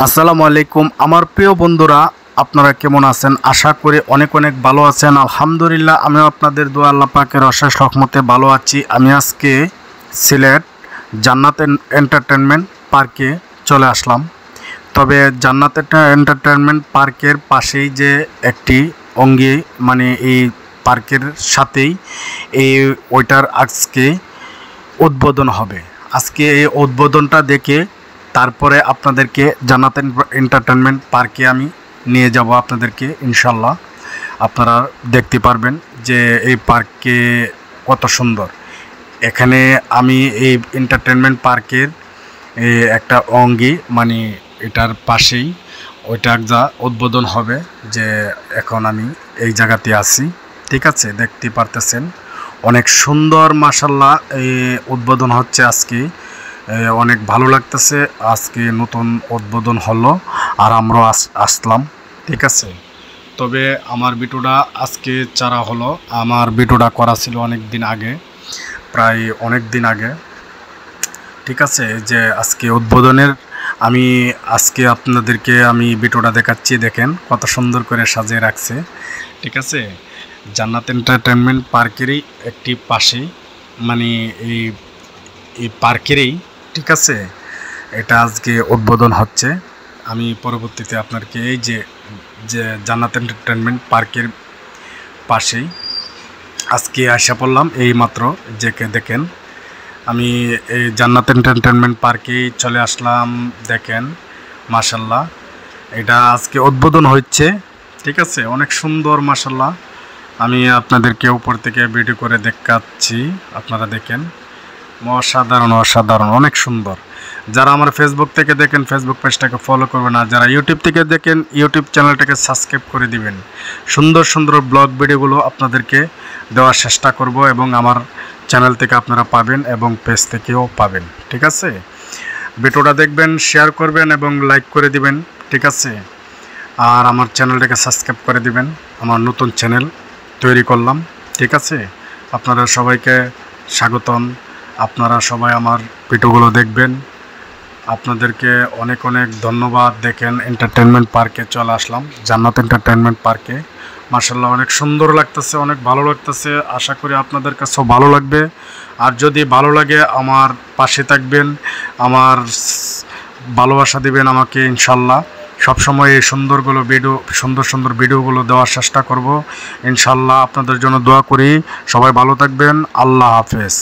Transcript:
আসসালামু আলাইকুম আমার প্রিয় বন্ধুরা, আপনারা কেমন আছেন? আশা করি অনেক অনেক ভালো আছেন। আলহামদুলিল্লাহ, আমিও আপনাদের দোয়া আল্লাহ পাকের অশেষ রহমতে ভালো আছি। আমি আজকে সিলেট জান্নাত এন্টারটেনমেন্ট পার্কে চলে আসলাম। তবে জান্নাত এন্টারটেনমেন্ট পার্কের পাশেই যে একটি অঙ্গি মানে এই পার্কের সাথেই ওইটার আজকে উদ্বোধন হবে। আজকে এই উদ্বোধনটা দেখে তারপরে আপনাদেরকে জান্নাত এন্টারটেনমেন্ট পার্কে আমি নিয়ে যাব আপনাদেরকে। ইনশাল্লাহ আপনারা দেখতে পারবেন যে এই পার্কে কত সুন্দর। এখানে আমি এই এন্টারটেনমেন্ট পার্কের একটা অঙ্গি মানে এটার পাশেই ওইটা যা উদ্বোধন হবে, যে এখন আমি এই জায়গাতে আছি। ঠিক আছে, দেখতে পারতেছেন অনেক সুন্দর মাশাআল্লাহ এই উদ্বোধন হচ্ছে আজকে। অনেক ভালো লাগতেছে। আজকে নতুন উদ্বোধন হলো আর আমরাও আসলাম। ঠিক আছে, তবে আমার ভিডিওটা আজকে চারা হলো। আমার ভিডিওটা করা ছিল অনেক দিন আগে, প্রায় অনেক দিন আগে। ঠিক আছে, যে আজকে উদ্বোধনের আমি আজকে আপনাদেরকে আমি ভিডিওটা দেখাচ্ছি। দেখেন কত সুন্দর করে সাজিয়ে রাখছে। ঠিক আছে, জান্নাত এন্টারটেনমেন্ট পার্কেরই একটি পাশে মানে এই পার্কেরই। ঠিক আছে, এটা আজকে উদ্বোধন হচ্ছে। আমি পরবর্তীতে আপনাকে এই যে জান্নাত এন্টারটেনমেন্ট পার্কের পাশেই আজকে আসা পড়লাম এই মাত্র। যে দেখেন আমি এই জান্নাত এন্টারটেনমেন্ট পার্কেই চলে আসলাম। দেখেন মাশাআল্লাহ এটা আজকে উদ্বোধন হচ্ছে। ঠিক আছে, অনেক সুন্দর মাশাআল্লাহ। আমি আপনাদেরকে উপর থেকে ভিডিও করে দেখাচ্ছি, আপনারা দেখেন। অসাধারণ অসাধারণ, অনেক সুন্দর। যারা আমার ফেসবুক থেকে দেখেন ফেসবুক পেজটাকে ফলো করবেন, আর যারা ইউটিউব থেকে দেখেন ইউটিউব চ্যানেলটাকে সাবস্ক্রাইব করে দিবেন। সুন্দর সুন্দর ব্লগ ভিডিওগুলো আপনাদেরকে দেওয়ার চেষ্টা করব, এবং আমার চ্যানেল থেকে আপনারা পাবেন এবং পেজ থেকেও পাবেন। ঠিক আছে, ভিডিওটা দেখবেন, শেয়ার করবেন এবং লাইক করে দিবেন। ঠিক আছে, আর আমার চ্যানেলটাকে সাবস্ক্রাইব করে দিবেন। আমার নতুন চ্যানেল তৈরি করলাম। ঠিক আছে, আপনারা সবাইকে স্বাগতম। আপনারা সবাই আমার ভিডিওগুলো দেখবেন। আপনাদেরকে অনেক অনেক ধন্যবাদ। দেখেন এন্টারটেনমেন্ট পার্কে চলে আসলাম, জান্নাত এন্টারটেনমেন্ট পার্কে। মাশাআল্লাহ অনেক সুন্দর লাগতেছে, অনেক ভালো লাগতেছে। আশা করি আপনাদের কাছেও ভালো লাগবে। আর যদি ভালো লাগে আমার পাশে থাকবেন, আমার ভালোবাসা দিবেন আমাকে। ইনশাল্লাহ সবসময় এই সুন্দর সুন্দর ভিডিওগুলো দেওয়ার চেষ্টা করব। ইনশাল্লাহ আপনাদের জন্য দোয়া করি। সবাই ভালো থাকবেন। আল্লাহ হাফেজ।